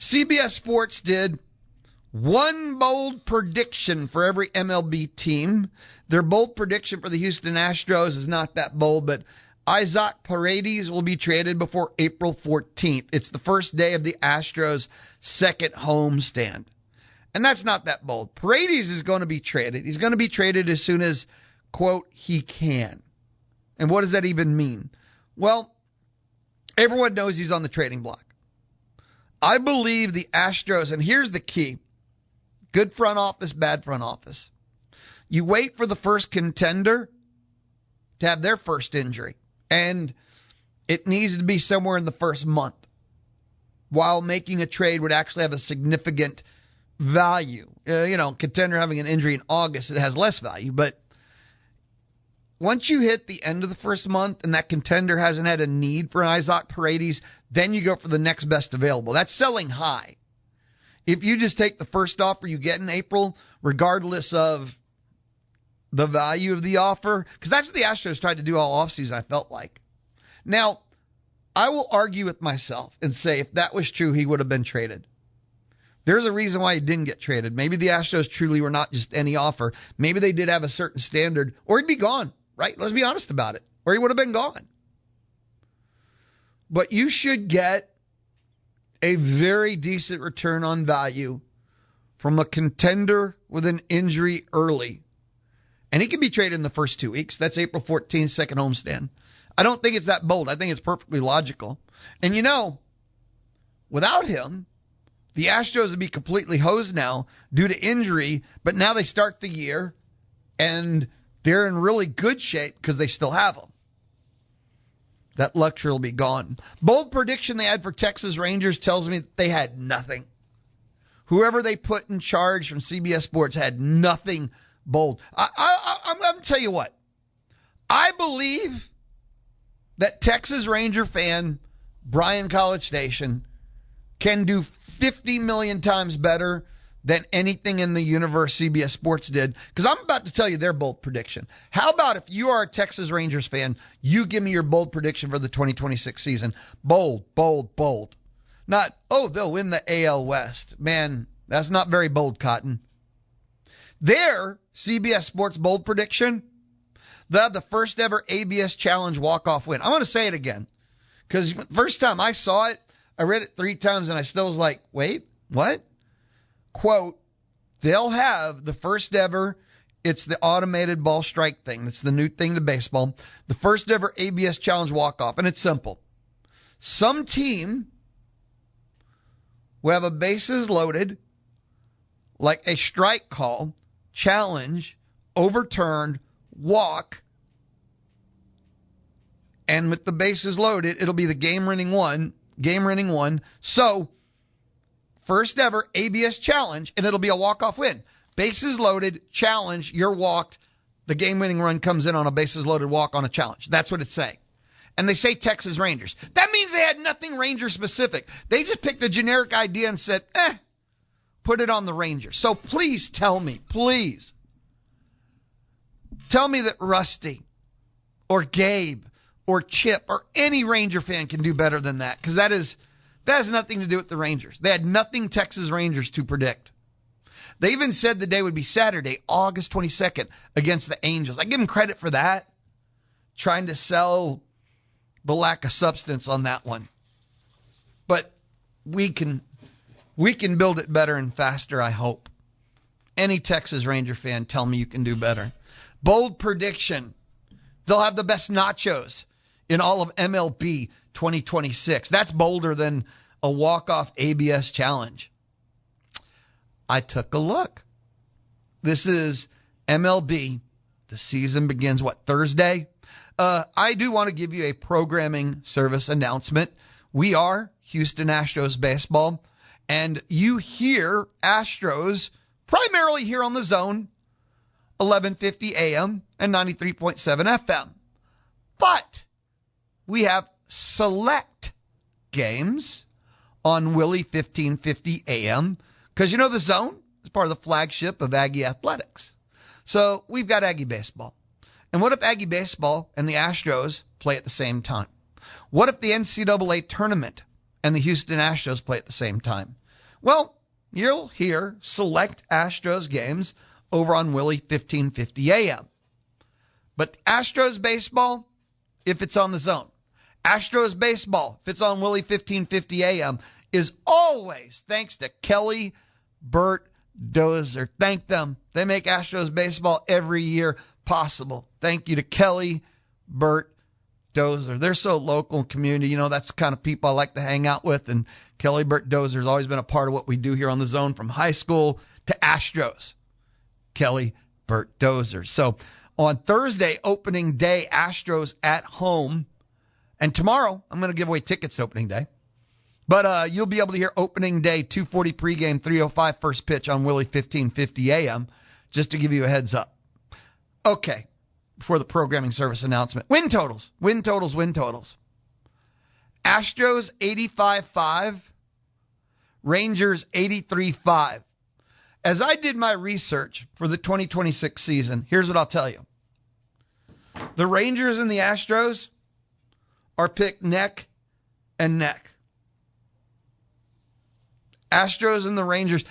CBS Sports did one bold prediction for every MLB team. Their bold prediction for the Houston Astros is not that bold, but Isaac Paredes will be traded before April 14th. It's the first day of the Astros' second homestand. And that's not that bold. Paredes is going to be traded. He's going to be traded as soon as, quote, he can. And what does that even mean? Well, everyone knows he's on the trading block. I believe the Astros, and here's the key. Good front office, bad front office. You wait for the first contender to have their first injury. And it needs to be somewhere in the first month. While making a trade would actually have a significant value. Contender having an injury in August, it has less value. But once you hit the end of the first month and that contender hasn't had a need for an Isaac Paredes, then you go for the next best available. That's selling high. If you just take the first offer you get in April, regardless of the value of the offer, because that's what the Astros tried to do all offseason, I felt like. Now, I will argue with myself and say if that was true, he would have been traded. There's a reason why he didn't get traded. Maybe the Astros truly were not just any offer. Maybe they did have a certain standard, or he'd be gone, right? Let's be honest about it. Or he would have been gone. But you should get a very decent return on value from a contender with an injury early. And he can be traded in the first 2 weeks. That's April 14th, second homestand. I don't think it's that bold. I think it's perfectly logical. And without him, the Astros would be completely hosed now due to injury, but now they start the year and they're in really good shape because they still have him. That luxury will be gone. Bold prediction they had for Texas Rangers tells me that they had nothing. Whoever they put in charge from CBS Sports had nothing bold. I'm going to tell you what. I believe that Texas Ranger fan Bryan College Station can do 50 million times better than anything in the universe CBS Sports did. Because I'm about to tell you their bold prediction. How about if you are a Texas Rangers fan, you give me your bold prediction for the 2026 season. Bold, bold, bold. Not, they'll win the AL West. Man, that's not very bold, Cotton. Their CBS Sports bold prediction, they'll have the first ever ABS Challenge walk-off win. I'm going to say it again. Because first time I saw it, I read it 3 times and I still was like, wait, what? Quote, they'll have the first ever, it's the automated ball strike thing. That's the new thing to baseball. The first ever ABS Challenge walk-off. And it's simple. Some team will have a bases loaded, like a strike call, challenge, overturned, walk, and with the bases loaded, it'll be the game-winning one. So, first ever ABS Challenge, and it'll be a walk-off win. Bases loaded, challenge, you're walked, the game-winning run comes in on a bases-loaded walk on a challenge. That's what it's saying. And they say Texas Rangers. That means they had nothing Ranger-specific. They just picked a generic idea and said, put it on the Rangers. So please tell me that Rusty or Gabe or Chip or any Ranger fan can do better than that, because that has nothing to do with the Rangers. They had nothing Texas Rangers to predict. They even said the day would be Saturday, August 22nd, against the Angels. I give them credit for that, trying to sell the lack of substance on that one. But we can build it better and faster, I hope. Any Texas Ranger fan, tell me you can do better. Bold prediction. They'll have the best nachos in all of MLB 2026. That's bolder than a walk-off ABS Challenge. I took a look. This is MLB. The season begins, Thursday? I do want to give you a programming service announcement. We are Houston Astros baseball, and you hear Astros primarily here on the Zone, 1150 AM and 93.7 FM. But we have select games on Willie 1550 AM, because the Zone is part of the flagship of Aggie Athletics. So we've got Aggie baseball. And what if Aggie baseball and the Astros play at the same time? What if the NCAA tournament and the Houston Astros play at the same time? Well, you'll hear select Astros games over on Willie 1550 AM. But Astros baseball, if it's on the zone. Astros baseball, if it's on Willie 1550 AM, is always thanks to Kelly, Bert, Dozer. Thank them. They make Astros baseball every year possible. Thank you to Kelly, Bert, Dozer. They're so local and community. You know, that's the kind of people I like to hang out with. And Kelly, Bert, Dozer has always been a part of what we do here on the zone from high school to Astros. Kelly, Bert, Dozer. So on Thursday, opening day, Astros at home. And tomorrow, I'm going to give away tickets to opening day. But you'll be able to hear opening day, 2:40 pregame, 3:05 first pitch on Willie 1550 AM, just to give you a heads up. Okay, before the programming service announcement. Win totals. Astros 85.5, Rangers 83.5. As I did my research for the 2026 season, here's what I'll tell you. The Rangers and the Astros are picked neck and neck. Astros and the Rangers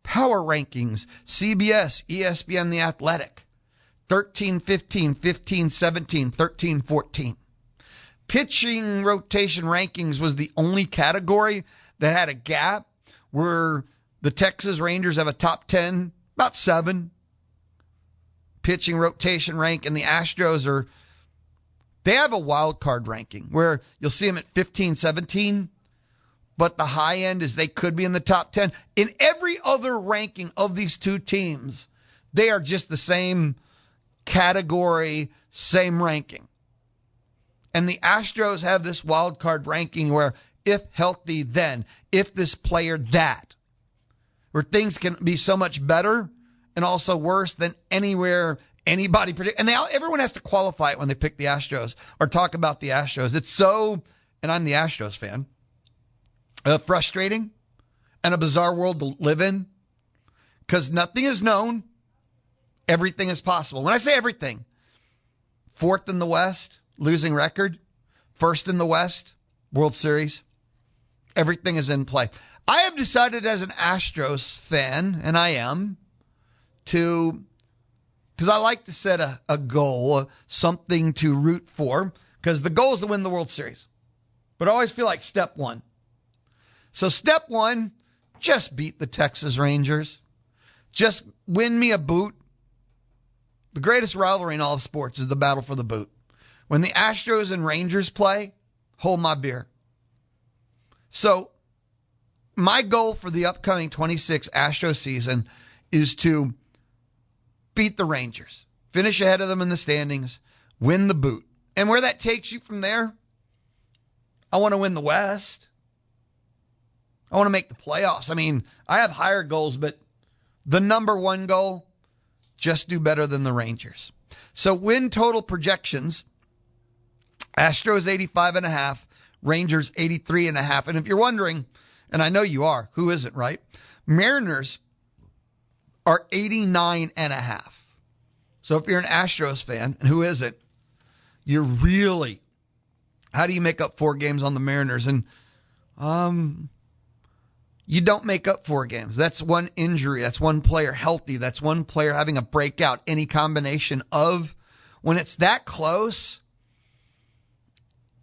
power rankings, CBS, ESPN, The Athletic, 13, 15, 15, 17, 13, 14. Pitching rotation rankings was the only category that had a gap where the Texas Rangers have a top 10, about 7. Pitching rotation rank, and the Astros they have a wild card ranking where you'll see them at 15, 17. But the high end is they could be in the top 10. In every other ranking of these two teams, they are just the same category, same ranking. And the Astros have this wild card ranking where if healthy, then, if this player, that, where things can be so much better and also worse than anywhere anybody predict. And everyone has to qualify it when they pick the Astros or talk about the Astros. It's so, and I'm the Astros fan, frustrating and a bizarre world to live in because nothing is known. Everything is possible. When I say everything, 4th in the West, losing record, 1st in the West, World Series, everything is in play. I have decided as an Astros fan, and I am, because I like to set a goal, something to root for, because the goal is to win the World Series. But I always feel like step one. So step one, just beat the Texas Rangers. Just win me a boot. The greatest rivalry in all of sports is the battle for the boot. When the Astros and Rangers play, hold my beer. So my goal for the upcoming 26 Astro season is to beat the Rangers, finish ahead of them in the standings, win the boot. And where that takes you from there, I want to win the West. I want to make the playoffs. I mean, I have higher goals, but the number one goal, just do better than the Rangers. So win total projections, Astros 85.5, Rangers 83.5. And if you're wondering, and I know you are, who isn't, right? Mariners are 89.5. So if you're an Astros fan, and who isn't, you're really, how do you make up 4 games on the Mariners? And you don't make up 4 games. That's one injury. That's one player healthy. That's one player having a breakout. Any combination of, when it's that close,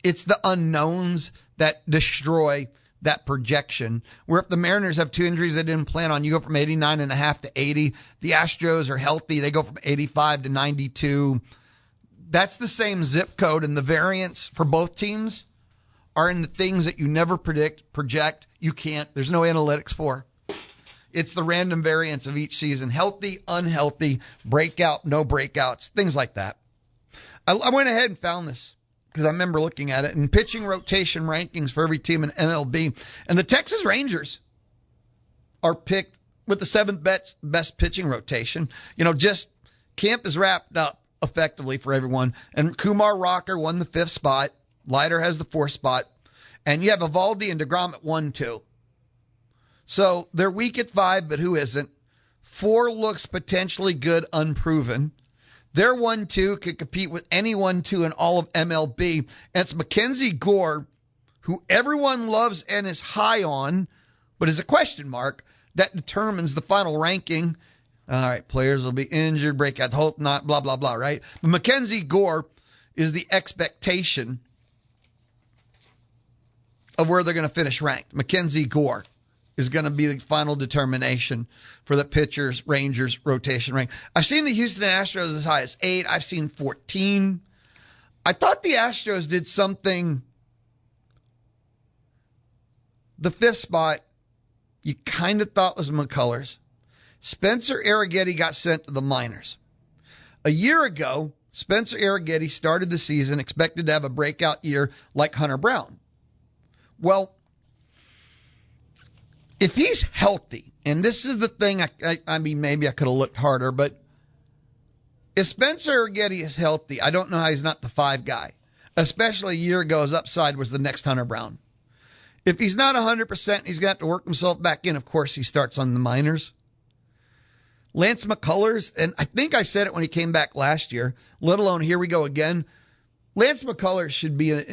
it's the unknowns that destroy that projection. Where if the Mariners have 2 injuries they didn't plan on, you go from 89.5 to 80. The Astros are healthy. They go from 85 to 92. That's the same zip code, and the variance for both teams are in the things that you never project. You can't. There's no analytics for. It's the random variance of each season. Healthy, unhealthy, breakout, no breakouts, things like that. I went ahead and found this because I remember looking at it, and pitching rotation rankings for every team in MLB. And the Texas Rangers are picked with the 7th best pitching rotation. You know, just camp is wrapped up effectively for everyone. And Kumar Rocker won the 5th spot. Leiter has the 4th spot. And you have Evaldi and DeGrom at 1, 2. So they're weak at 5, but who isn't? 4 looks potentially good, unproven. Their 1, 2 could compete with any 1, 2 in all of MLB. And it's Mackenzie Gore, who everyone loves and is high on, but is a question mark that determines the final ranking. All right, players will be injured, breakout, the whole not blah, blah, blah, right? But Mackenzie Gore is the expectation of where they're going to finish ranked. Mackenzie Gore is going to be the final determination for the pitchers, Rangers rotation rank. I've seen the Houston Astros as high as 8. I've seen 14. I thought the Astros did something. The 5th spot, you kind of thought was McCullers. Spencer Arrighetti got sent to the minors. A year ago, Spencer Arrighetti started the season expected to have a breakout year like Hunter Brown. Well, if he's healthy, and this is the thing, I mean, maybe I could have looked harder, but if Spencer Arrighetti is healthy, I don't know how he's not the 5 guy, especially a year ago his upside was the next Hunter Brown. If he's not 100%, he's got to work himself back in. Of course, he starts on the minors. Lance McCullers, and I think I said it when he came back last year, let alone here we go again. Lance McCullers should be in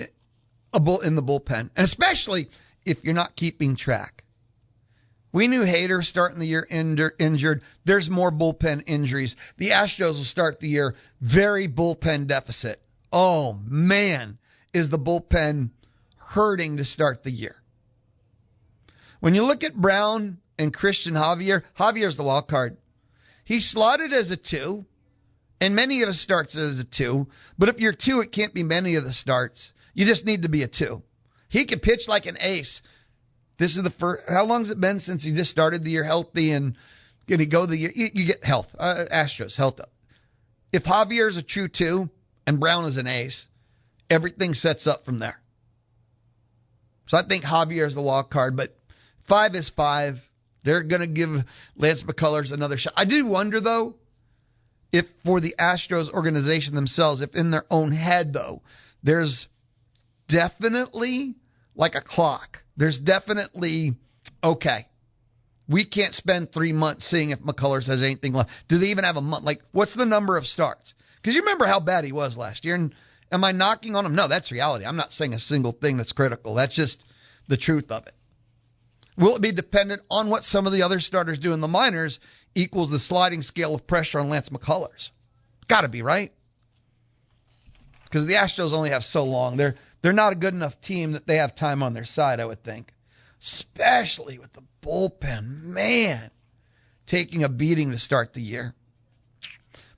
the bullpen, and especially if you're not keeping track. We knew Hader starting the year injured. There's more bullpen injuries. The Astros will start the year very bullpen deficit. Oh, man, is the bullpen hurting to start the year. When you look at Brown and Christian Javier's the wild card. He's slotted as a 2, and many of his starts as a 2. But if you're 2, it can't be many of the starts. You just need to be a 2. He can pitch like an ace. This is the first. How long has it been since he just started the year healthy and can he go the year? You get health. Astros, health up. If Javier is a true 2 and Brown is an ace, everything sets up from there. So I think Javier is the wild card, but 5 is 5. They're going to give Lance McCullers another shot. I do wonder, though, if for the Astros organization themselves, if in their own head, though, there's definitely like a clock. There's definitely, okay, we can't spend 3 months seeing if McCullers has anything left. Do they even have a month? Like, what's the number of starts? Because you remember how bad he was last year. And am I knocking on him? No, that's reality. I'm not saying a single thing that's critical. That's just the truth of it. Will it be dependent on what some of the other starters do in the minors equals the sliding scale of pressure on Lance McCullers? Got to be, right? Because the Astros only have so long. They're not a good enough team that they have time on their side, I would think. Especially with the bullpen. Man, taking a beating to start the year.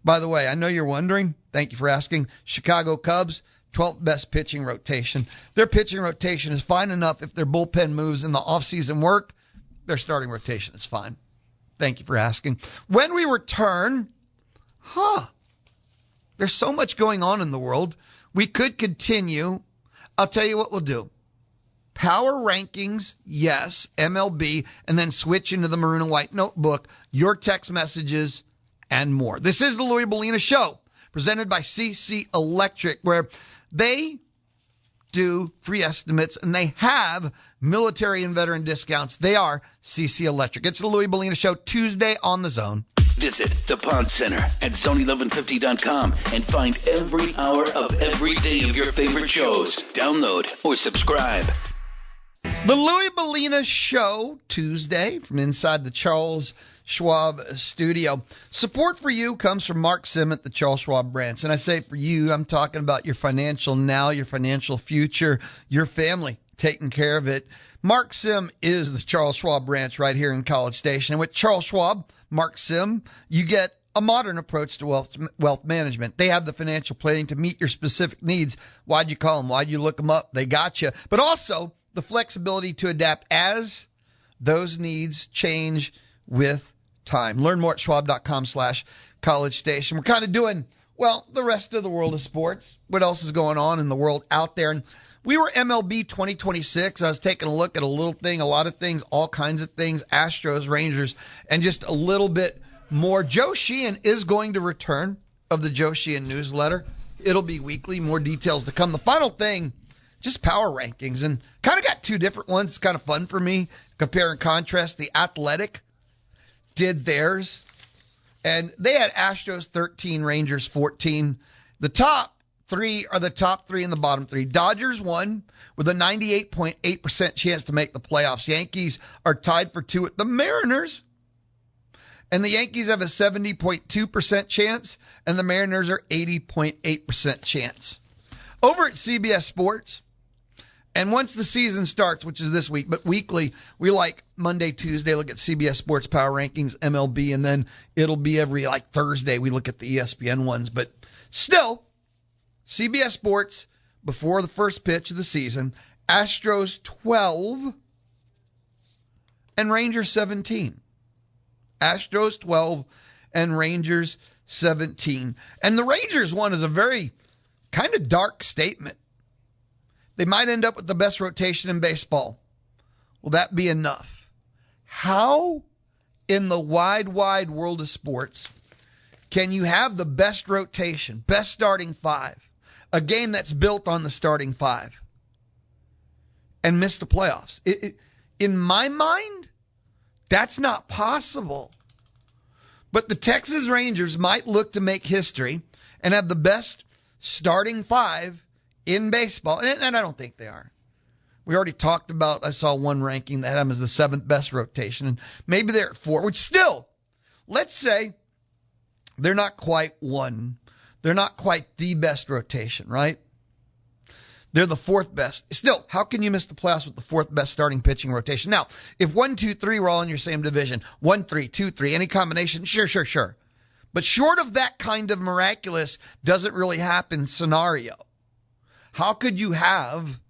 By the way, I know you're wondering. Thank you for asking. Chicago Cubs, 12th best pitching rotation. Their pitching rotation is fine enough if their bullpen moves in the offseason work. Their starting rotation is fine. Thank you for asking. When we return, there's so much going on in the world. We could continue. I'll tell you what we'll do. Power rankings, yes, MLB, and then switch into the maroon and white notebook, your text messages, and more. This is the Louie Bellina Show, presented by CC Electric, where they do free estimates and they have military and veteran discounts. They are CC Electric. It's the Louie Bellina Show, Tuesday on the Zone. Visit the Pod Center at zone1150.com and find every hour of every day of your favorite shows. Download or subscribe. The Louie Bellina Show, Tuesday, from inside the Charles Schwab studio. Support for you comes from Mark Sim at the Charles Schwab branch. And I say for you, I'm talking about your financial now, your financial future, your family, taking care of it. Mark Sim is the Charles Schwab branch right here in College Station. And with Charles Schwab, Mark Sim, you get a modern approach to wealth management. They have the financial planning to meet your specific needs. Why'd you call them? Why'd you look them up? They got you. But also the flexibility to adapt as those needs change with time. Learn more at schwab.com/College Station. We're kind of doing, well, the rest of the world of sports. What else is going on in the world out there? And we were MLB 2026. I was taking a look at a little thing, a lot of things, all kinds of things, Astros, Rangers, and just a little bit more. Joe Sheehan is going to return of the Joe Sheehan newsletter. It'll be weekly, more details to come. The final thing, just power rankings, and kind of got two different ones. It's kind of fun for me. Compare and contrast. The Athletic did theirs, and they had Astros 13, Rangers 14. The top three are the top three and the bottom three. Dodgers won with a 98.8% chance to make the playoffs. Yankees are tied for two with the Mariners. And the Yankees have a 70.2% chance, and the Mariners are 80.8% chance. Over at CBS Sports, and once the season starts, which is this week, but weekly, we like Monday, Tuesday, look at CBS Sports Power Rankings, MLB, and then it'll be every Thursday we look at the ESPN ones. But still, CBS Sports, before the first pitch of the season, Astros 12 and Rangers 17. Astros 12 and Rangers 17. And the Rangers one is a very kind of dark statement. They might end up with the best rotation in baseball. Will that be enough? How in the wide, wide world of sports can you have the best rotation, best starting five, a game that's built on the starting five, and miss the playoffs? In my mind, that's not possible. But the Texas Rangers might look to make history and have the best starting five in baseball. And I don't think they are. We already talked about, I saw one ranking that had them as the seventh best rotation. And maybe they're at 4, which still, let's say they're not quite one. They're not quite the best rotation, right? They're the 4th best. Still, how can you miss the playoffs with the 4th best starting pitching rotation? Now, if 1, 2, 3 were all in your same division, 1, 3, 2, 3, any combination, sure. But short of that kind of miraculous doesn't really happen scenario. How could you have,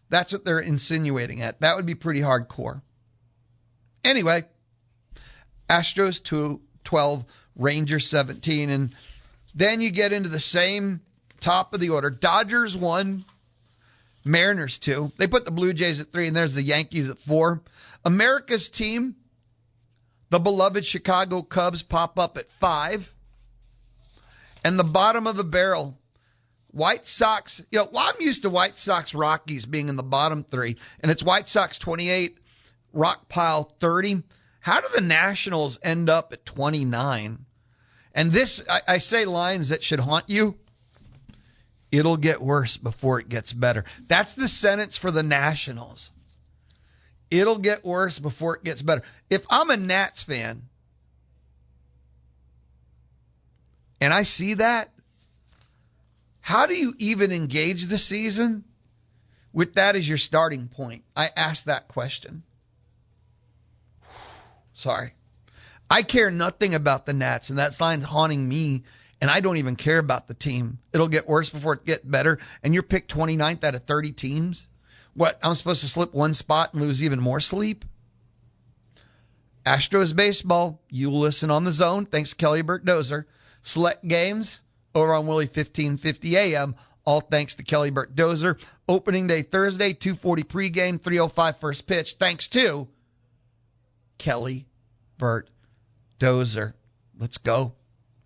that's what they're insinuating at. That would be pretty hardcore. Anyway, Astros 12, Rangers 17, and then you get into the same top of the order. Dodgers 1, Mariners 2. They put the Blue Jays at 3, and there's the Yankees at 4. America's team, the beloved Chicago Cubs, pop up at 5. And the bottom of the barrel, White Sox, I'm used to White Sox Rockies being in the bottom 3, and it's White Sox 28, Rock Pile 30. How do the Nationals end up at 29? And this, I say lines that should haunt you. It'll get worse before it gets better. That's the sentence for the Nationals. It'll get worse before it gets better. If I'm a Nats fan and I see that, how do you even engage the season with that as your starting point? I asked that question. Sorry. I care nothing about the Nats, and that line's haunting me, and I don't even care about the team. It'll get worse before it gets better, and you're picked 29th out of 30 teams? What, I'm supposed to slip one spot and lose even more sleep? Astros baseball, you listen on the Zone. Thanks, Kelly Burt Dozer. Select games over on Willie 1550 AM. All thanks to Kelly Burt Dozer. Opening day Thursday, 2:40 pregame, 3:05 first pitch. Thanks to Kelly Burt Dozer. Let's go.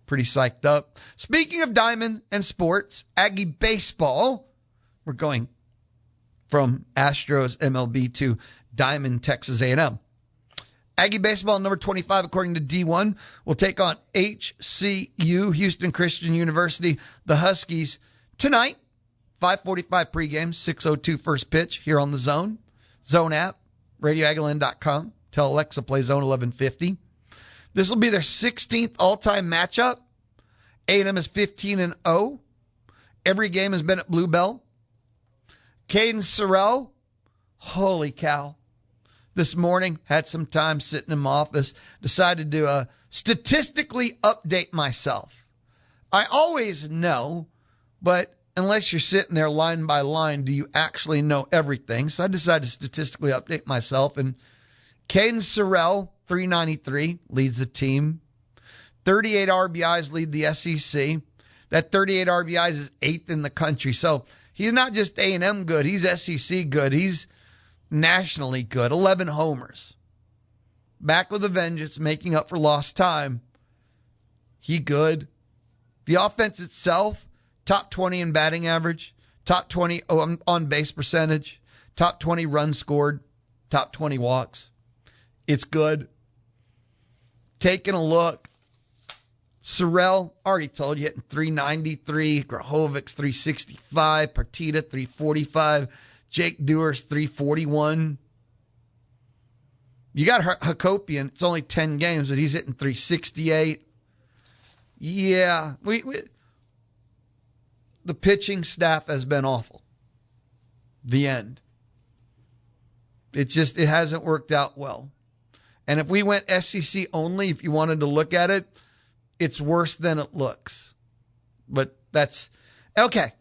Pretty psyched up. Speaking of diamond and sports, Aggie baseball. We're going from Astros MLB to Diamond Texas A&M. Aggie baseball, number 25, according to D1, will take on HCU, Houston Christian University, the Huskies, tonight, 5:45 pregame, 6:02 first pitch here on the Zone. Zone app, radioagland.com. Tell Alexa play Zone 1150. This will be their 16th all-time matchup. A&M is 15-0. Every game has been at Bluebell. Caden Sorrell, holy cow. This morning, had some time sitting in my office, decided to statistically update myself. I always know, but unless you're sitting there line by line, do you actually know everything? So I decided to statistically update myself. And Caden Sorrell, 393, leads the team. 38 RBIs lead the SEC. That 38 RBIs is 8th in the country. So he's not just A&M good, he's SEC good. He's nationally good. 11 homers. Back with a vengeance, making up for lost time. He good. The offense itself, top 20 in batting average, top 20 on base percentage, top 20 runs scored, top 20 walks. It's good. Taking a look Sorrell, already told you, hitting 393. Grahovic's 365. Partita, 345. Jake Dewar's 341. You got Hakopian. It's only 10 games, but he's hitting 368. Yeah, the pitching staff has been awful. The end. It hasn't worked out well. And if we went SEC only, if you wanted to look at it, it's worse than it looks. But that's okay.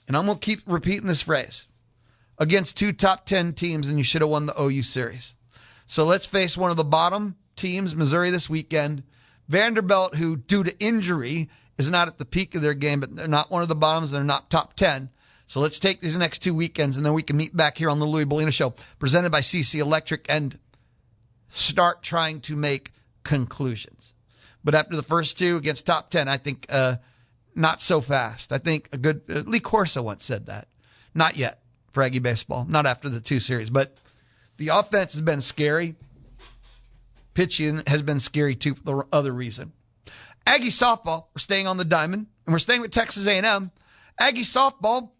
And I'm going to keep repeating this phrase. Against 2 top 10 teams, and you should have won the OU series. So let's face one of the bottom teams, Missouri, this weekend. Vanderbilt, who, due to injury, is not at the peak of their game, but they're not one of the bottoms. They're not top 10. So let's take these next 2 weekends, and then we can meet back here on the Louie Bellina Show, presented by CC Electric, and start trying to make conclusions. But after the first 2 against top 10, I think not so fast. I think a good Lee Corso once said that. Not yet for Aggie baseball, not after the 2 series. But the offense has been scary. Pitching has been scary, too, for the other reason. Aggie softball, we're staying on the diamond, and we're staying with Texas A&M. Aggie softball,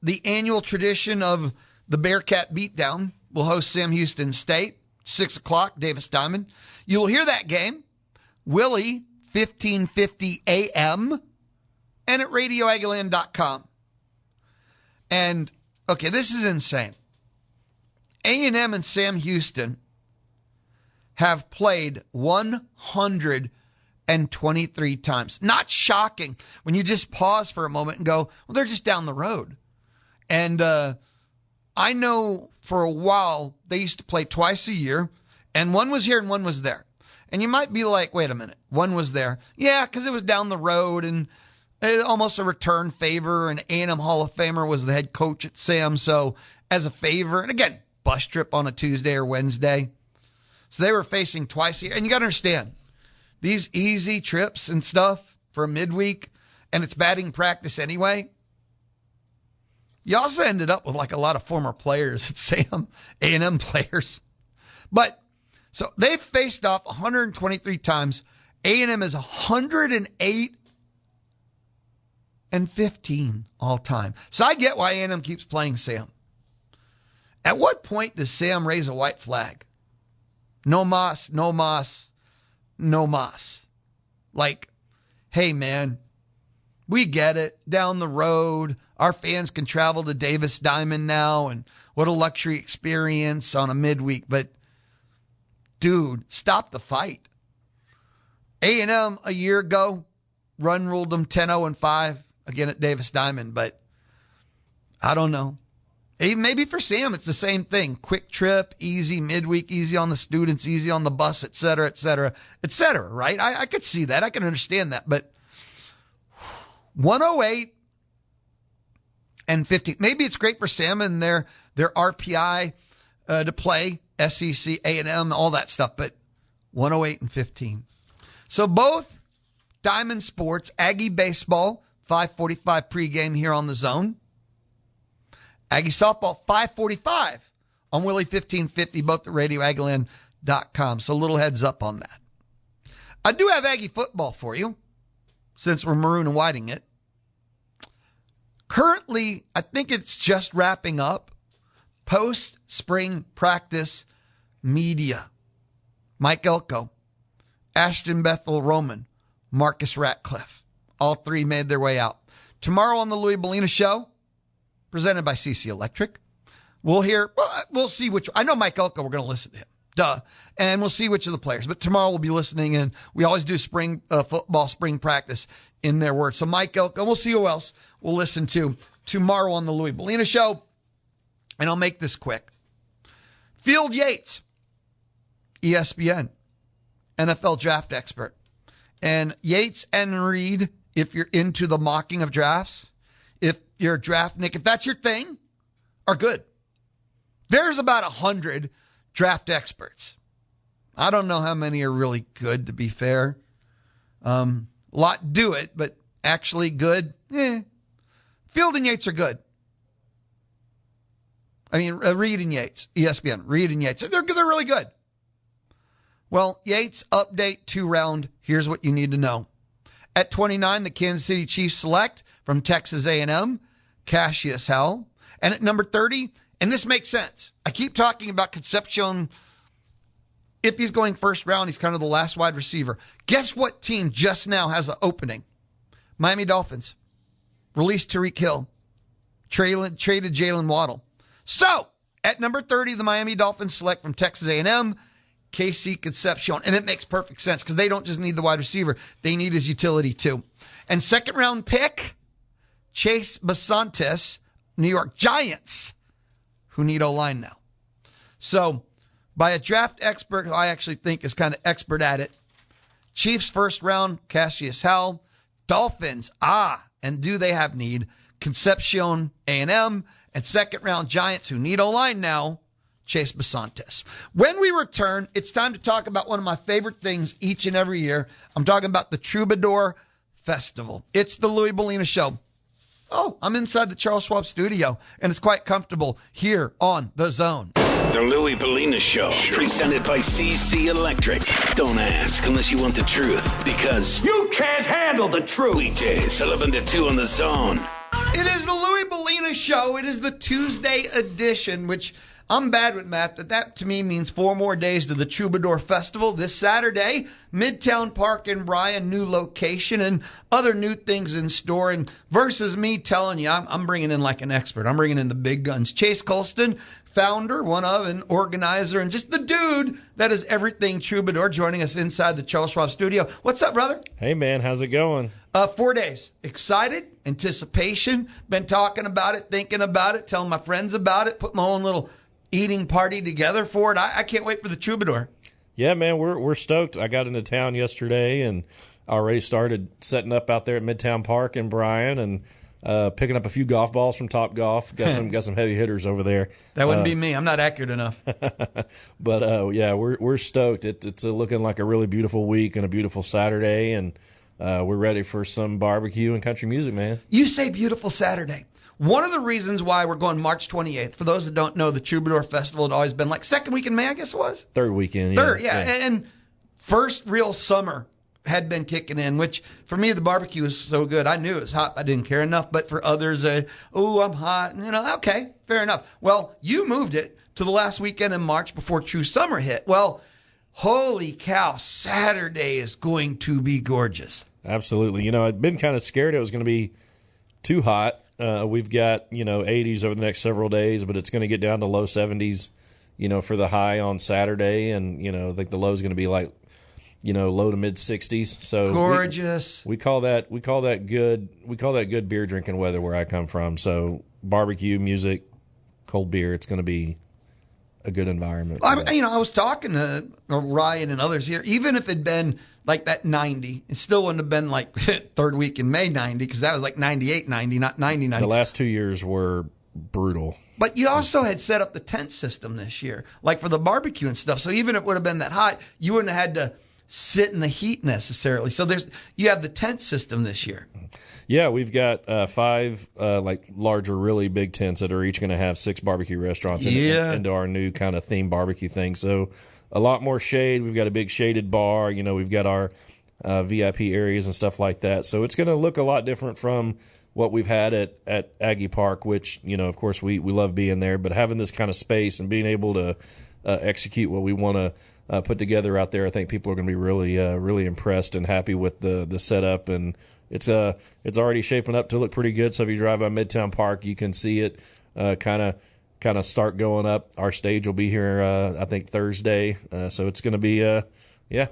the annual tradition of the Bearcat Beatdown, will host Sam Houston State, 6 o'clock, Davis Diamond. You'll hear that game, Willie, 1550 a.m., and at radioagaland.com. And, okay, this is insane. A&M and Sam Houston have played 123 times. Not shocking when you just pause for a moment and go, well, they're just down the road. And I know for a while they used to play twice a year, and one was here and one was there. And you might be like, wait a minute, one was there. Yeah, because it was down the road and almost a return favor, and A&M Hall of Famer was the head coach at Sam. So as a favor, and again, bus trip on a Tuesday or Wednesday. So they were facing twice a year. And you got to understand, these easy trips and stuff for a midweek, and it's batting practice anyway. You also ended up with like a lot of former players at Sam, A&M players. But so they've faced off 123 times. A&M is 108 and 15 all time. So I get why A&M keeps playing Sam. At what point does Sam raise a white flag? No mas, no mas, no mas. Like, hey, man, we get it. Down the road, our fans can travel to Davis Diamond now, and what a luxury experience on a midweek. But, dude, stop the fight. A&M a year ago ruled them 10-0-5 again at Davis Diamond, but I don't know. Maybe for Sam, it's the same thing. Quick trip, easy midweek, easy on the students, easy on the bus, et cetera, et cetera, et cetera, right? I could see that. I can understand that. But 108 and 15. Maybe it's great for Sam and their RPI to play, SEC, A&M, all that stuff. But 108 and 15. So both Diamond Sports, Aggie Baseball, 5:45 pregame here on the Zone. Aggie Softball, 5:45 on Willie 1550, both at radioagaland.com. So a little heads up on that. I do have Aggie football for you, since we're maroon and whiting it. Currently, I think it's just wrapping up post-spring practice media. Mike Elko, Ashton Bethel Roman, Marcus Ratcliffe. All 3 made their way out. Tomorrow on the Louie Bellina Show, presented by CC Electric, we'll see which. I know Mike Elko, we're going to listen to him. Duh. And we'll see which of the players. But tomorrow we'll be listening, and we always do spring football, spring practice in their words. So Mike Elko, we'll see who else we'll listen to tomorrow on the Louie Bellina Show. And I'll make this quick. Field Yates, ESPN, NFL draft expert. And Yates and Reed, if you're into the mocking of drafts, if you're a draftnik, if that's your thing, are good. There's about 100 draft experts. I don't know how many are really good, to be fair. A lot do it, but actually good, Field and Yates are good. I mean, Reed and Yates, ESPN, Reed and Yates, they're really good. Well, Yates, update 2-round. Here's what you need to know. At 29, the Kansas City Chiefs select from Texas A&M, Cassius Howell. And at number 30, and this makes sense. I keep talking about Concepcion. If he's going first round, he's kind of the last wide receiver. Guess what team just now has an opening? Miami Dolphins. Released Tyreek Hill. Traded Jalen Waddle. So, at number 30, the Miami Dolphins select from Texas A&M, KC Concepcion. And it makes perfect sense because they don't just need the wide receiver. They need his utility too. And second round pick, Chase Basantes, New York Giants, who need O-line now. So, by a draft expert who I actually think is kind of expert at it, Chiefs first round, Cassius Howell. Dolphins, and do they have need? Concepcion A&M. And second round Giants, who need O-line now, Chase Basantes. When we return, it's time to talk about one of my favorite things each and every year. I'm talking about the Troubadour Festival. It's the Louie Bellina Show. Oh, I'm inside the Charles Schwab studio, and it's quite comfortable here on The Zone. The Louie Bellina Show, presented by CC Electric. Don't ask unless you want the truth, because you can't handle the truth. Weekdays, 11 to 2 on The Zone. It is the Louie Bellina Show. It is the Tuesday edition, which I'm bad with math, but that to me means 4 more days to the Troubadour Festival this Saturday. Midtown Park in Bryan, new location, and other new things in store. And versus me telling you, I'm bringing in like an expert. I'm bringing in the big guns. Chase Colston, founder, one of, and organizer, and just the dude that is everything Troubadour, joining us inside the Charles Schwab studio. What's up, brother? Hey, man. How's it going? 4 days. Excited, anticipation, been talking about it, thinking about it, telling my friends about it, put my own little eating party together for it. I can't wait for the Troubadour. Yeah, man, we're stoked. I got into town yesterday and already started setting up out there at Midtown Park in Bryan and picking up a few golf balls from Top Golf. Got some heavy hitters over there. That wouldn't be me. I'm not accurate enough. But yeah, we're stoked. It's looking like a really beautiful week and a beautiful Saturday, and we're ready for some barbecue and country music, man. You say beautiful Saturday. One of the reasons why we're going March 28th, for those that don't know, the Troubadour Festival had always been like second week in May, I guess it was? Third weekend, yeah. Third, yeah. And first real summer had been kicking in, which for me, the barbecue was so good. I knew it was hot. I didn't care enough. But for others, I'm hot. And, okay, fair enough. Well, you moved it to the last weekend in March before true summer hit. Well, holy cow, Saturday is going to be gorgeous. Absolutely. I'd been kind of scared it was going to be too hot. We've got, 80s over the next several days, but it's going to get down to low 70s, for the high on Saturday. And, I think the low is going to be like, low to mid 60s. So gorgeous. We call that good beer drinking weather where I come from. So barbecue, music, cold beer, it's going to be a good environment. I was talking to Ryan and others here, even if it'd been like that 90, it still wouldn't have been like third week in May 90, because that was like 98, 90, not 99. The last 2 years were brutal. But you also had set up the tent system this year, like for the barbecue and stuff. So even if it would have been that hot, you wouldn't have had to sit in the heat necessarily. So you have the tent system this year. Yeah, we've got 5 larger, really big tents that are each going to have 6 barbecue restaurants into our new kind of theme barbecue thing. So a lot more shade. We've got a big shaded bar. We've got our VIP areas and stuff like that. So it's going to look a lot different from what we've had at Aggie Park, which, of course, we love being there. But having this kind of space and being able to execute what we want to put together out there, I think people are going to be really impressed and happy with the setup. And it's already shaping up to look pretty good. So if you drive by Midtown Park, you can see it kind of start going up. Our stage will be here, I think, Thursday. So it's going to be,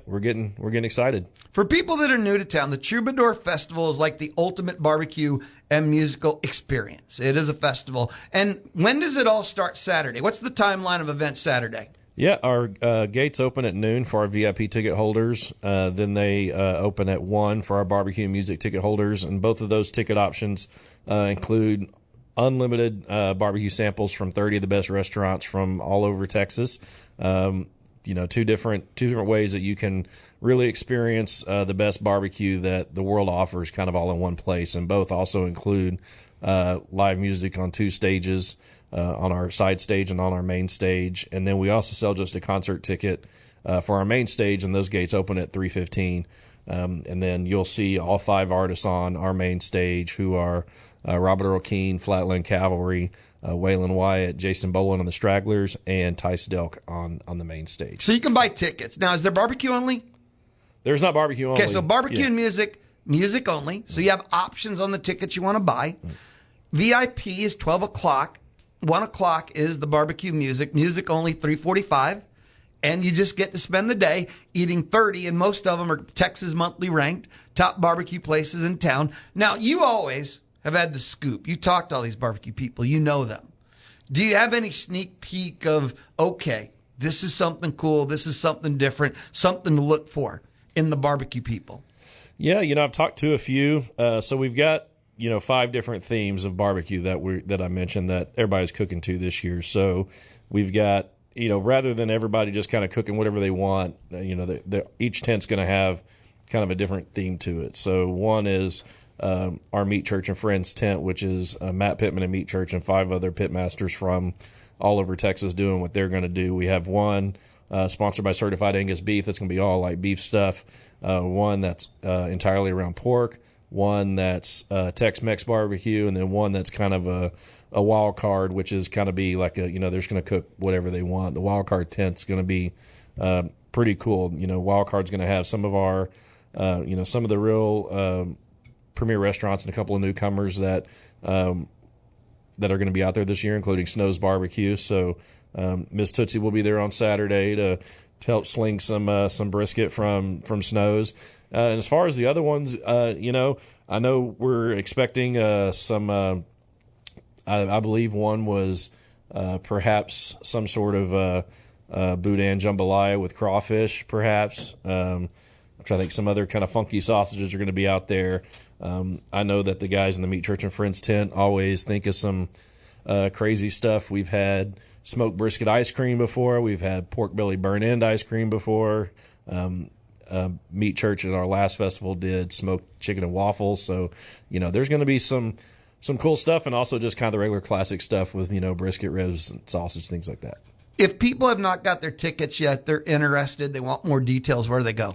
we're getting excited. For people that are new to town, the Troubadour Festival is like the ultimate barbecue and musical experience. It is a festival. And when does it all start Saturday? What's the timeline of events Saturday? Yeah, our gates open at noon for our VIP ticket holders. Then they open at 1 for our barbecue and music ticket holders. And both of those ticket options include unlimited barbecue samples from 30 of the best restaurants from all over Texas. Two different ways that you can really experience the best barbecue that the world offers, kind of all in one place. And both also include live music on 2 stages. on our side stage and on our main stage. And then we also sell just a concert ticket for our main stage, and those gates open at 3:15. And then you'll see all 5 artists on our main stage, who are Robert Earl Keen, Flatland Cavalry, Waylon Wyatt, Jason Boland on the Stragglers, and Tice Delk on the main stage. So you can buy tickets. Now, is there barbecue only? There's not barbecue only. Okay, so barbecue and music only. So you have options on the tickets you want to buy. VIP is 12 o'clock. 1 o'clock is the barbecue music. Music only 3:45. And you just get to spend the day eating 30, and most of them are Texas Monthly ranked, top barbecue places in town. Now, you always have had the scoop. You talk to all these barbecue people. You know them. Do you have any sneak peek of, okay, this is something cool, this is something different, something to look for in the barbecue people? Yeah, I've talked to a few. So we've got, 5 different themes of barbecue that I mentioned that everybody's cooking to this year. So we've got, rather than everybody just kind of cooking whatever they want, each tent's going to have kind of a different theme to it. So one is our Meat Church and Friends tent, which is Matt Pittman and Meat Church and 5 other pitmasters from all over Texas doing what they're going to do. We have one sponsored by Certified Angus Beef that's going to be all like beef stuff, one that's entirely around pork, one that's Tex-Mex barbecue, and then one that's kind of a wild card, which is kind of be like they're just going to cook whatever they want. The wild card tent's going to be pretty cool. Wild card's going to have some of our, some of the real premier restaurants and a couple of newcomers that are going to be out there this year, including Snow's Barbecue. So Miss Tootsie will be there on Saturday to help sling some brisket from Snow's. And as far as the other ones, I know we're expecting some. I believe one was perhaps some sort of boudin jambalaya with crawfish, perhaps. I'm trying to think some other kind of funky sausages are going to be out there. I know that the guys in the Meat Church and Friends tent always think of some crazy stuff. We've had smoked brisket ice cream before. We've had pork belly burn-end ice cream before. Meat Church at our last festival did smoked chicken and waffles. So, there's going to be some cool stuff, and also just kind of the regular classic stuff with, brisket, ribs, and sausage, things like that. If people have not got their tickets yet, they're interested, they want more details, where do they go?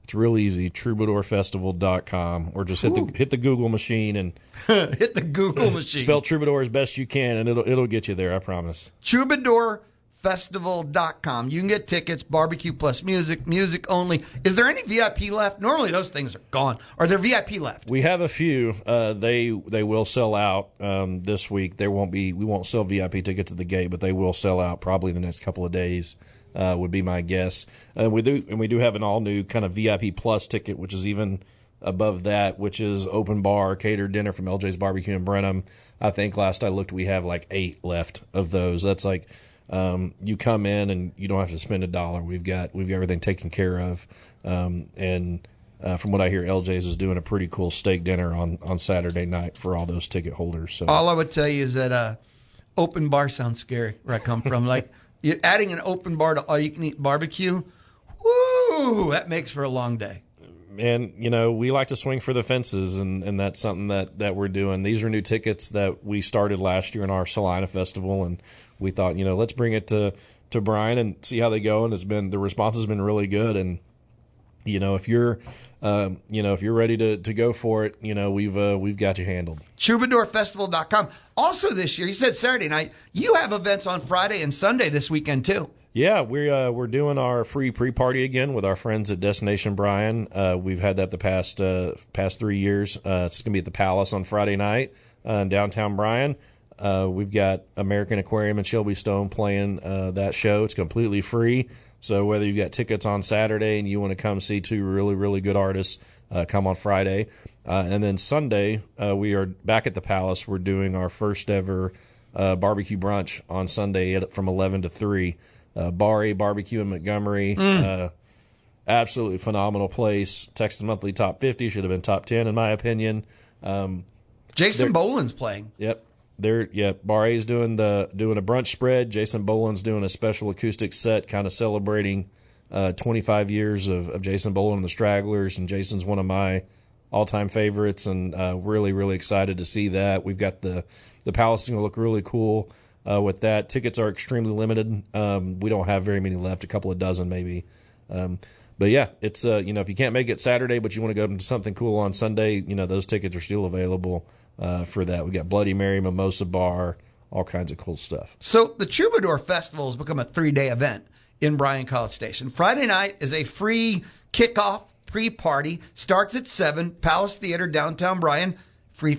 It's real easy, troubadourfestival.com, or just hit the Google machine and hit the Google machine. Spell Troubadour as best you can, and it'll get you there, I promise. Troubadourfestival.com. You can get tickets, barbecue plus music only. Is there any VIP left? Normally those things are gone. Are there VIP left? We have a few. They will sell out this week. We won't sell VIP tickets at the gate, but they will sell out probably the next couple of days. Would be my guess. We do have an all new kind of VIP plus ticket, which is even above that, which is open bar catered dinner from LJ's Barbecue in Brenham. I think last I looked, we have like 8 left of those. That's like you come in and you don't have to spend $1. We've got everything taken care of. And from what I hear, LJ's is doing a pretty cool steak dinner on Saturday night for all those ticket holders. So all I would tell you is that open bar sounds scary where I come from. Like, you're adding an open bar to all-you-can-eat barbecue, woo, that makes for a long day. And, we like to swing for the fences, and that's something that we're doing. These are new tickets that we started last year in our Salina Festival, and we thought, let's bring it to Bryan and see how they go. And the response has been really good. And, if you're ready to go for it, we've got you handled. TroubadourFestival.com. Also this year, you said Saturday night, you have events on Friday and Sunday this weekend too. Yeah, we're doing our free pre-party again with our friends at Destination Bryan. We've had that the past 3 years. It's going to be at the Palace on Friday night in downtown Bryan. We've got American Aquarium and Shelby Stone playing that show. It's completely free. So whether you've got tickets on Saturday and you want to come see 2 really, really good artists, come on Friday. And then Sunday, we are back at the Palace. We're doing our first ever barbecue brunch on Sunday from 11 to 3. Bar A Barbecue in Montgomery. Absolutely phenomenal place. Texas Monthly top 50. Should have been top 10 in my opinion. Jason Boland's playing. Yep. Bar A is doing a brunch spread. Jason Boland's doing a special acoustic set kind of celebrating 25 years of Jason Boland and the Stragglers, and Jason's one of my all-time favorites, and really, really excited to see that. We've got the Palace is going to look really cool. with that. Tickets are extremely limited. We don't have very many left, a couple of dozen maybe. But yeah, it's if you can't make it Saturday, but you want to go to something cool on Sunday, those tickets are still available for that. We got Bloody Mary, Mimosa Bar, all kinds of cool stuff. So the Troubadour Festival has become a 3-day event in Bryan College Station. Friday night is a free kickoff pre-party. Starts at 7, Palace Theater, downtown Bryan. Free.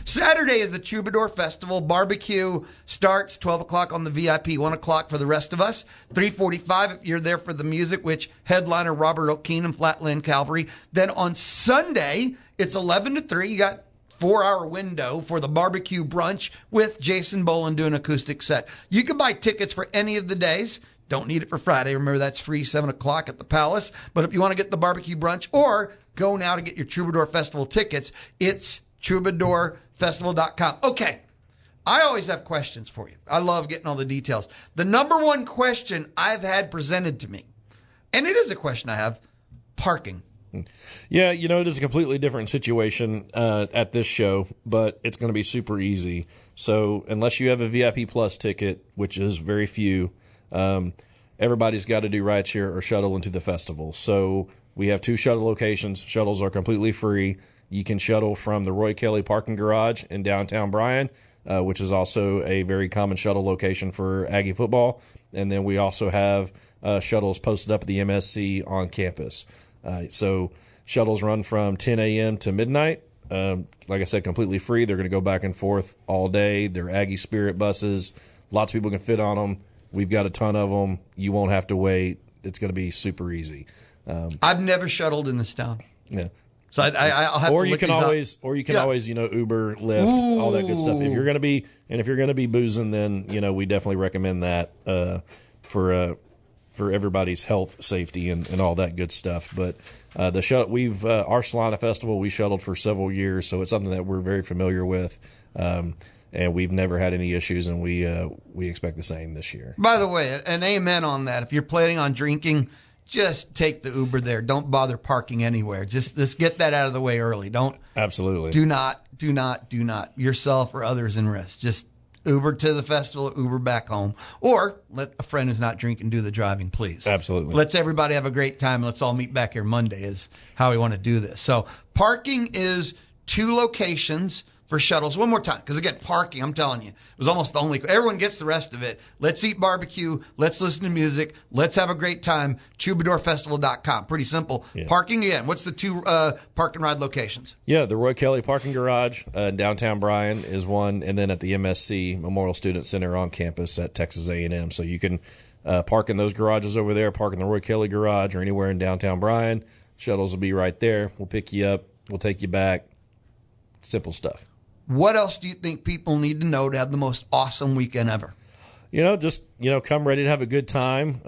Saturday is the Troubadour Festival. Barbecue starts 12 o'clock on the VIP, 1 o'clock for the rest of us. 3:45 if you're there for the music, which headliner Robert O'Keen and Flatland Cavalry. Then on Sunday, it's 11 to 3. You got 4-hour window for the barbecue brunch with Jason Boland doing an acoustic set. You can buy tickets for any of the days. Don't need it for Friday. Remember, that's free, 7 o'clock at the Palace. But if you want to get the barbecue brunch or go now to get your Troubadour Festival tickets, it's troubadourfestival.com. Okay, I always have questions for you. I love getting all the details. The number one question I've had presented to me, and it is a question I have, parking. Yeah, it is a completely different situation at this show, but it's going to be super easy. So unless you have a VIP Plus ticket, which is very few, everybody's got to do rideshare or shuttle into the festival. So we have 2 shuttle locations. Shuttles are completely free. You can shuttle from the Roy Kelly parking garage in downtown Bryan, which is also a very common shuttle location for Aggie football. And then we also have shuttles posted up at the MSC on campus. So shuttles run from 10 a.m. to midnight. Like I said, completely free. They're going to go back and forth all day. They're Aggie Spirit buses. Lots of people can fit on them. We've got a ton of them. You won't have to wait. It's going to be super easy. I've never shuttled in this town. Yeah. So I'll have to look these up. Or you can always, Uber, Lyft, all that good stuff. If you're going to be boozing, then, we definitely recommend that, for everybody's health, safety, and all that good stuff. But our Salina Festival, we shuttled for several years, so it's something that we're very familiar with. And we've never had any issues, and we expect the same this year. By the way, an amen on that. If you're planning on drinking, just take the Uber there. Don't bother parking anywhere. Just get that out of the way early. Absolutely. Do not yourself or others in risk. Just Uber to the festival, Uber back home, or let a friend who's not drinking do the driving, please. Absolutely. Let's everybody have a great time. Let's all meet back here Monday is how we want to do this. So parking is 2 locations for shuttles. One more time, because again, parking, I'm telling you, it was almost the only. Everyone gets the rest of it. Let's eat barbecue. Let's listen to music. Let's have a great time. TroubadourFestival.com. Pretty simple. Yeah. Parking again. What's the 2 park and ride locations? Yeah, the Roy Kelly parking garage in downtown Bryan is one, and then at the MSC Memorial Student Center on campus at Texas A&M. So you can park in those garages over there, park in the Roy Kelly garage, or anywhere in downtown Bryan. Shuttles will be right there. We'll pick you up. We'll take you back. Simple stuff. What else do you think people need to know to have the most awesome weekend ever? Just come ready to have a good time.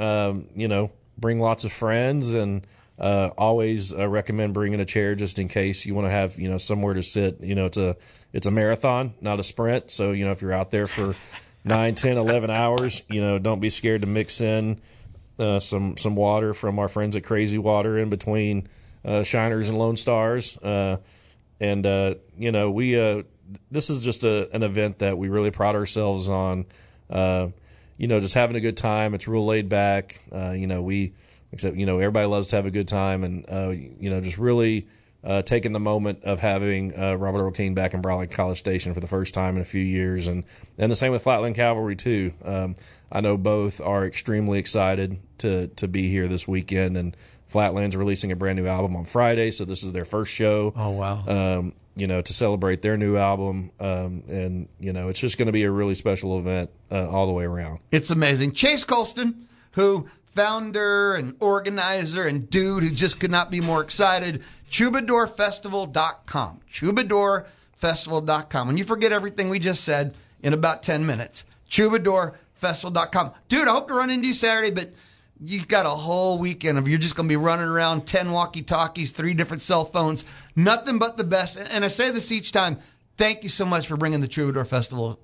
Bring lots of friends, and always recommend bringing a chair just in case you want to have somewhere to sit. It's a marathon, not a sprint. So if you're out there for 9, 10, 11 hours, don't be scared to mix in some water from our friends at Crazy Water in between Shiners and Lone Stars. This is just an event that we really pride ourselves on, just having a good time. It's real laid back. Everybody loves to have a good time, and, just really taking the moment of having Robert O'Keen back in Bryan College Station for the first time in a few years. And the same with Flatland Cavalry, too. I know both are extremely excited to be here this weekend, and Flatland's releasing a brand new album on Friday, so this is their first show. Oh, wow. To celebrate their new album. It's just going to be a really special event all the way around. It's amazing. Chase Colston, who founder and organizer and dude who just could not be more excited, TroubadourFestival.com. TroubadourFestival.com. When you forget everything we just said in about 10 minutes, TroubadourFestival.com. Dude, I hope to run into you Saturday, but you've got a whole weekend of you're just going to be running around, 10 walkie-talkies, 3 different cell phones, nothing but the best. And I say this each time, thank you so much for bringing the Troubadour Festival,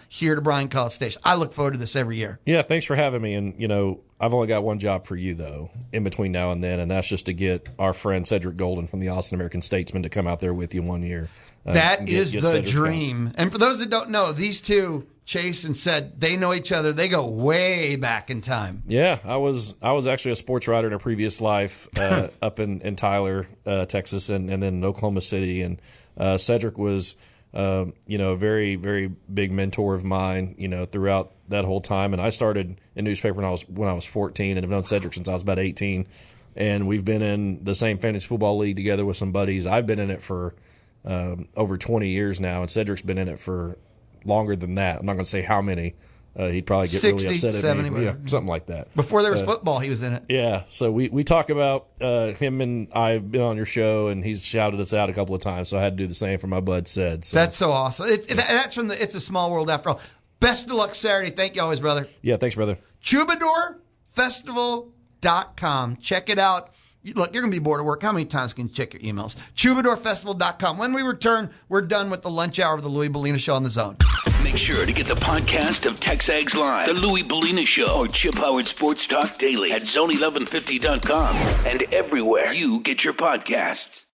here to Bryan College Station. I look forward to this every year. Yeah, thanks for having me. And, I've only got one job for you, though, in between now and then, and that's just to get our friend Cedric Golden from the Austin American Statesman to come out there with you one year. That is the dream. And for those that don't know, these two Chase and said they know each other. They go way back in time. Yeah, I was actually a sports writer in a previous life up in Tyler, Texas, and then in Oklahoma City. And Cedric was, a very, very big mentor of mine, throughout that whole time. And I started in newspaper when I was 14, and have known Cedric since I was about 18. And we've been in the same fantasy football league together with some buddies. I've been in it for over 20 years now, and Cedric's been in it for longer than that. I'm not going to say how many. He'd probably get 60, really upset at 70, me. Yeah, something like that. Before there was football, he was in it. Yeah, so we talk about him, and I've been on your show, and he's shouted us out a couple of times, so I had to do the same for my bud Ced. So. That's so awesome. That's from It's a Small World after all. Best of luck Saturday. Thank you always, brother. Yeah, thanks, brother. TroubadourFestival.com. Check it out. Look, you're going to be bored at work. How many times can you check your emails? TroubadourFestival.com. When we return, we're done with the lunch hour of the Louie Bellina Show on the Zone. Make sure to get the podcast of Texags Live, the Louie Bellina Show, or Chip Howard Sports Talk Daily at zone1150.com and everywhere you get your podcasts.